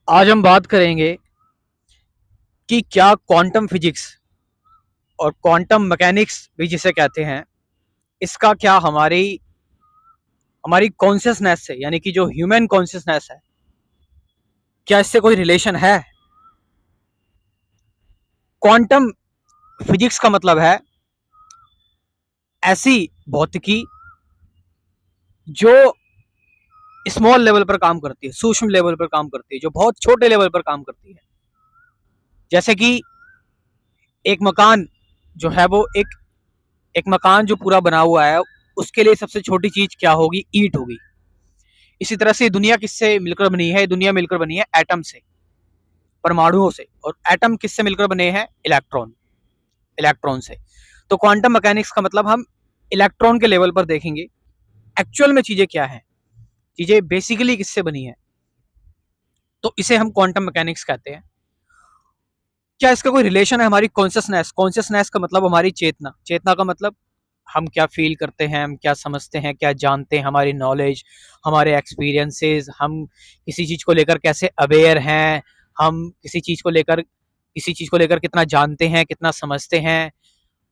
आज हम बात करेंगे कि क्या क्वांटम फिजिक्स और क्वांटम मैकेनिक्स भी जिसे कहते हैं, इसका क्या हमारी हमारी कॉन्शियसनेस से, यानी कि जो ह्यूमन कॉन्शियसनेस है, क्या इससे कोई रिलेशन है। क्वांटम फिजिक्स का मतलब है ऐसी भौतिकी जो स्मॉल लेवल पर काम करती है, सूक्ष्म लेवल पर काम करती है, जो बहुत छोटे लेवल पर काम करती है। जैसे कि एक मकान जो है वो एक मकान जो पूरा बना हुआ है, उसके लिए सबसे छोटी चीज क्या होगी? ईंट होगी। इसी तरह से दुनिया किससे मिलकर बनी है? दुनिया मिलकर बनी है एटम से, परमाणुओं से। और एटम किससे मिलकर बने हैं? इलेक्ट्रॉन से। तो क्वांटम मैकेनिक्स का मतलब हम इलेक्ट्रॉन के लेवल पर देखेंगे एक्चुअल में चीजें क्या हैं, चीजें बेसिकली किससे बनी है। तो इसे हम क्वांटम मैकेनिक्स कहते हैं। क्या इसका कोई रिलेशन है हमारी कॉन्शियसनेस का मतलब हमारी चेतना। चेतना का मतलब हम क्या फील करते हैं, हम क्या समझते हैं, क्या जानते हैं, हमारी नॉलेज, हमारे एक्सपीरियंसेस, हम किसी चीज को लेकर कैसे अवेयर हैं, हम किसी चीज को लेकर कितना जानते हैं, कितना समझते हैं,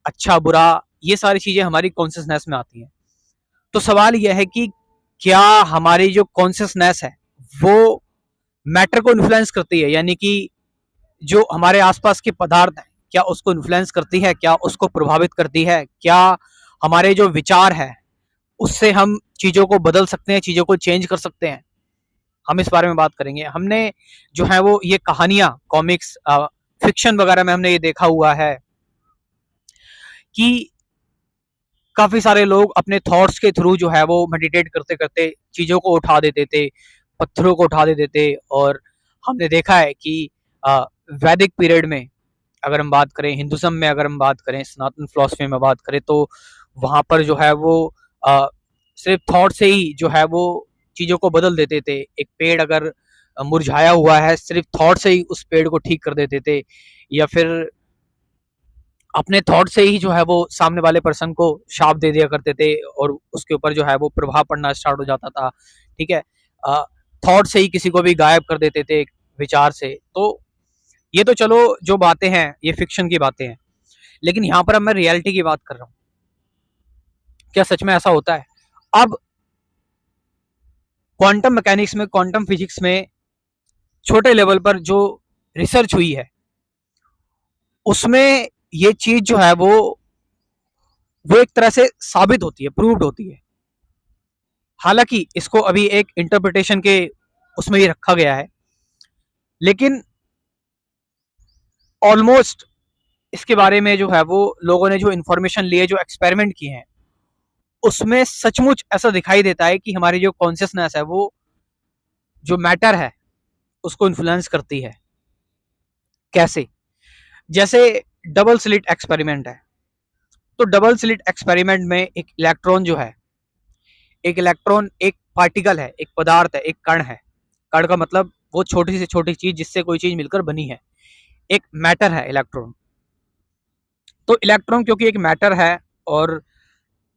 अच्छा बुरा, ये सारी चीजें हमारी कॉन्शियसनेस में आती हैं। तो सवाल यह है कि क्या हमारी जो कॉन्शियसनेस है वो मैटर को इन्फ्लुएंस करती है, यानी कि जो हमारे आसपास के पदार्थ हैं, क्या उसको इन्फ्लुएंस करती है, क्या उसको प्रभावित करती है, क्या हमारे जो विचार है उससे हम चीजों को बदल सकते हैं, चीजों को चेंज कर सकते हैं। हम इस बारे में बात करेंगे। हमने जो है वो ये कहानियां, कॉमिक्स, फिक्शन वगैरह में हमने ये देखा हुआ है कि काफी सारे लोग अपने थॉट्स के थ्रू जो है वो मेडिटेट करते करते चीजों को उठा देते थे, पत्थरों को उठा देते थे। और हमने देखा है कि वैदिक पीरियड में अगर हम बात करें, हिंदुज्म में अगर हम बात करें, सनातन फिलोसफी में बात करें, तो वहां पर जो है वो आ, सिर्फ थॉट से ही जो है वो चीजों को बदल देते थे। एक पेड़ अगर मुरझाया हुआ है, सिर्फ थॉट से ही उस पेड़ को ठीक कर देते थे, या फिर अपने थॉट से ही जो है वो सामने वाले पर्सन को शाप दे दिया करते थे और उसके ऊपर जो है वो प्रभाव पड़ना स्टार्ट हो जाता था। ठीक है, थॉट से ही किसी को भी गायब कर देते थे, विचार से। तो ये तो चलो जो बातें हैं ये फिक्शन की बातें हैं, लेकिन यहाँ पर अब मैं रियलिटी की बात कर रहा हूँ। क्या सच में ऐसा होता है? अब क्वांटम मैकेनिक्स में, क्वांटम फिजिक्स में छोटे लेवल पर जो रिसर्च हुई है उसमें ये चीज जो है वो एक तरह से साबित होती है, प्रूव्ड होती है। हालांकि इसको अभी एक इंटरप्रिटेशन के उसमें ही रखा गया है, लेकिन ऑलमोस्ट इसके बारे में जो है वो लोगों ने जो इंफॉर्मेशन ली है, जो एक्सपेरिमेंट किए हैं, उसमें सचमुच ऐसा दिखाई देता है कि हमारी जो कॉन्शियसनेस है वो जो मैटर है उसको इन्फ्लुएंस करती है। कैसे? जैसे डबल स्लिट एक्सपेरिमेंट है। तो डबल स्लिट एक्सपेरिमेंट में एक इलेक्ट्रॉन जो है, एक इलेक्ट्रॉन एक पार्टिकल है, एक पदार्थ है, एक कण है। कण का मतलब वो छोटी से छोटी चीज जिससे कोई चीज मिलकर बनी है। एक मैटर है इलेक्ट्रॉन। तो इलेक्ट्रॉन क्योंकि एक मैटर है, और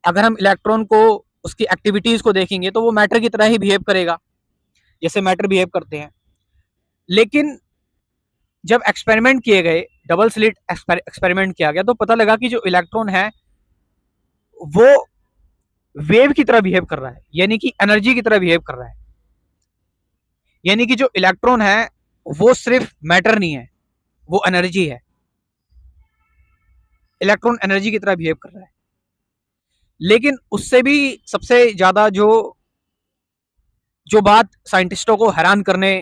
अगर हम इलेक्ट्रॉन को, उसकी एक्टिविटीज को देखेंगे तो वो मैटर की तरह ही बिहेव करेगा जैसे मैटर बिहेव करते हैं। लेकिन जब एक्सपेरिमेंट किए गए, डबल स्लिट एक्सपेरिमेंट किया गया, तो पता लगा कि जो इलेक्ट्रॉन है वो वेव की तरह बिहेव कर रहा है, यानी कि एनर्जी की तरह बिहेव कर रहा है। यानी कि जो इलेक्ट्रॉन है वो सिर्फ मैटर नहीं है, वो एनर्जी है। इलेक्ट्रॉन एनर्जी की तरह बिहेव कर रहा है। लेकिन उससे भी सबसे ज्यादा जो जो बात साइंटिस्टों को हैरान करने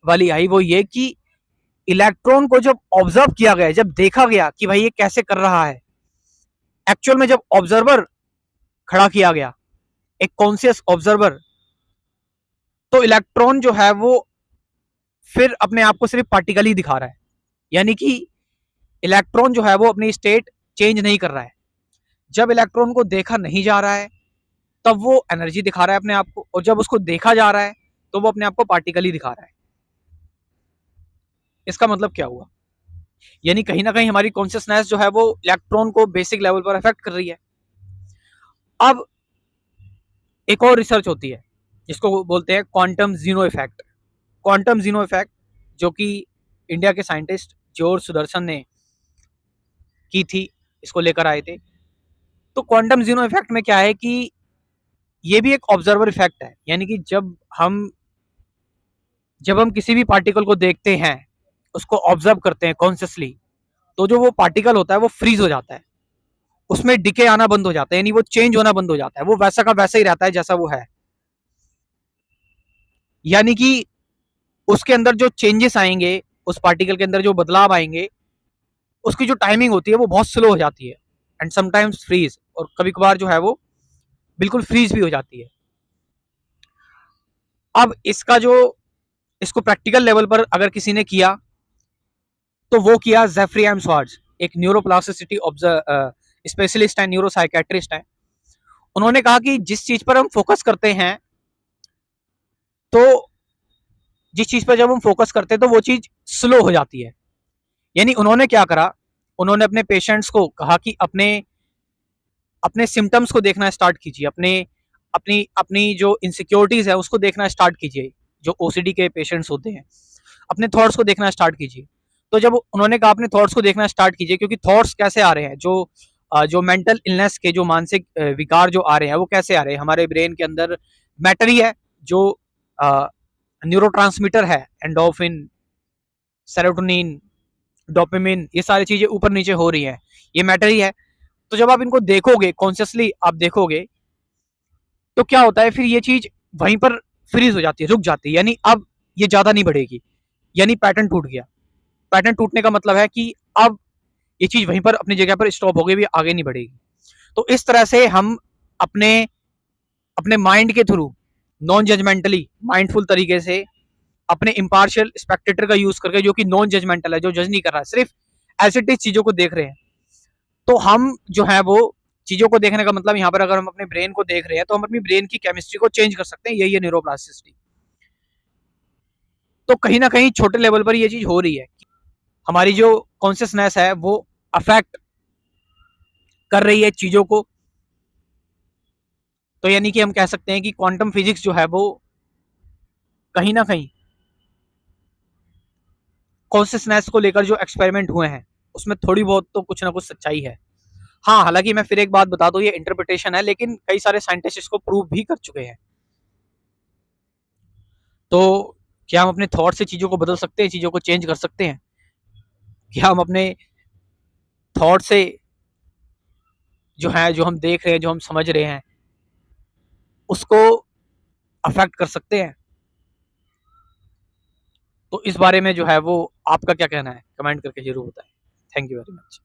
वाली आई वो ये कि इलेक्ट्रॉन को जब ऑब्जर्व किया गया, जब देखा गया कि भाई ये कैसे कर रहा है, एक्चुअल में जब ऑब्जर्वर खड़ा किया गया, एक कॉन्शियस ऑब्जर्वर, तो इलेक्ट्रॉन जो है वो फिर अपने आप को सिर्फ पार्टिकल ही दिखा रहा है। यानी कि इलेक्ट्रॉन जो है वो अपनी स्टेट चेंज नहीं कर रहा है। जब इलेक्ट्रॉन को देखा नहीं जा रहा है तब वो एनर्जी दिखा रहा है अपने आप को, और जब उसको देखा जा रहा है तो वो अपने आप को पार्टिकल ही दिखा रहा है। इसका मतलब क्या हुआ? यानी कहीं ना कहीं हमारी कॉन्शियसनेस जो है वो इलेक्ट्रॉन को बेसिक लेवल पर अफेक्ट कर रही है। अब एक और रिसर्च होती है जिसको बोलते हैं क्वांटम जीनो इफेक्ट। क्वांटम जीनो इफेक्ट जो कि इंडिया के साइंटिस्ट जॉर्ज सुदर्शन ने की थी, इसको लेकर आए थे। तो क्वांटम जीरो इफेक्ट में क्या है कि ये भी एक ऑब्जर्वर इफेक्ट है, यानी कि जब हम किसी भी पार्टिकल को देखते हैं, उसको ऑब्जर्व करते हैं कॉन्शियसली, तो जो वो पार्टिकल होता है वो फ्रीज हो जाता है, उसमें डिके आना बंद हो जाता है, यानी वो चेंज होना बंद हो जाता है, वो वैसा का वैसा ही रहता है जैसा वो है। यानी कि उसके अंदर जो चेंजेस आएंगे, उस पार्टिकल के अंदर जो बदलाव आएंगे, उसकी जो टाइमिंग होती है वो बहुत स्लो हो जाती है, एंड समटाइम्स फ्रीज, और कभी कभार जो है वो बिल्कुल फ्रीज भी हो जाती है। अब इसको प्रैक्टिकल लेवल पर अगर किसी ने किया, तो वो किया जेफरी एम स्वार्ट्ज, एक न्यूरोप्लास्टिसिटी स्पेशलिस्ट है, न्यूरो साइकेट्रिस्ट है। उन्होंने कहा कि जिस चीज पर हम फोकस करते हैं, तो जिस चीज पर जब हम फोकस करते हैं तो वो चीज स्लो हो जाती है। यानी उन्होंने क्या करा, उन्होंने अपने पेशेंट्स को कहा कि अपने अपने सिम्टम्स को देखना स्टार्ट कीजिए, अपने अपनी अपनी जो इनसिक्योरिटीज है उसको देखना स्टार्ट कीजिए, जो ओसीडी के पेशेंट्स होते हैं, अपने थॉट्स को देखना स्टार्ट कीजिए। तो जब उन्होंने कहा अपने थॉट्स को देखना स्टार्ट कीजिए, क्योंकि थॉट्स कैसे आ रहे हैं, जो मेंटल इलनेस के, जो मानसिक विकार जो आ रहे हैं, वो कैसे आ रहे हैं, हमारे ब्रेन के अंदर मैटर ही है, जो न्यूरोट्रांसमीटर है, एंडोफिन, सेरोटोनिन, डोपामिन, ये सारी चीजें ऊपर नीचे हो रही हैं, ये मैटर ही है। तो जब आप इनको देखोगे, कॉन्शियसली आप देखोगे, तो क्या होता है, फिर ये चीज वहीं पर फ्रीज हो जाती है, रुक जाती है, यानी अब ये ज्यादा नहीं बढ़ेगी, यानी पैटर्न टूट गया। पैटर्न टूटने का मतलब है कि अब ये चीज वहीं पर अपनी जगह पर स्टॉप हो गई, भी आगे नहीं बढ़ेगी। तो इस तरह से हम अपने अपने माइंड के थ्रू, नॉन जजमेंटली, माइंडफुल तरीके से, अपने इम्पार्शियल स्पेक्टेटर का यूज करके, जो कि नॉन जजमेंटल है, जो जज नहीं कर रहा है, सिर्फ एज इट इज चीजों को देख रहे हैं, तो हम जो है वो चीजों को देखने का मतलब, यहाँ पर अगर हम अपने ब्रेन को देख रहे हैं, तो हम अपनी ब्रेन की केमिस्ट्री को चेंज कर सकते हैं, यही है न्यूरोप्लास्टिसिटी। तो कहीं ना कहीं छोटे लेवल पर ये चीज हो रही है, हमारी जो कॉन्शियसनेस है वो अफेक्ट कर रही है चीजों को। तो यानी कि हम कह सकते हैं कि क्वांटम फिजिक्स जो है वो कहीं ना कहीं कॉन्शियसनेस को लेकर जो एक्सपेरिमेंट हुए हैं, उसमें थोड़ी बहुत तो कुछ ना कुछ सच्चाई है। हाँ, हालांकि मैं फिर एक बात बता दूं, ये इंटरप्रिटेशन है, लेकिन कई सारे साइंटिस्ट इसको प्रूव भी कर चुके हैं। तो क्या हम अपने थॉट से चीजों को बदल सकते हैं, चीजों को चेंज कर सकते हैं? क्या हम अपने थॉट से जो है, जो हम देख रहे हैं, जो हम समझ रहे हैं, उसको अफेक्ट कर सकते हैं? तो इस बारे में जो है वो आपका क्या कहना है, कमेंट करके जरूर बताएं। Thank you very much.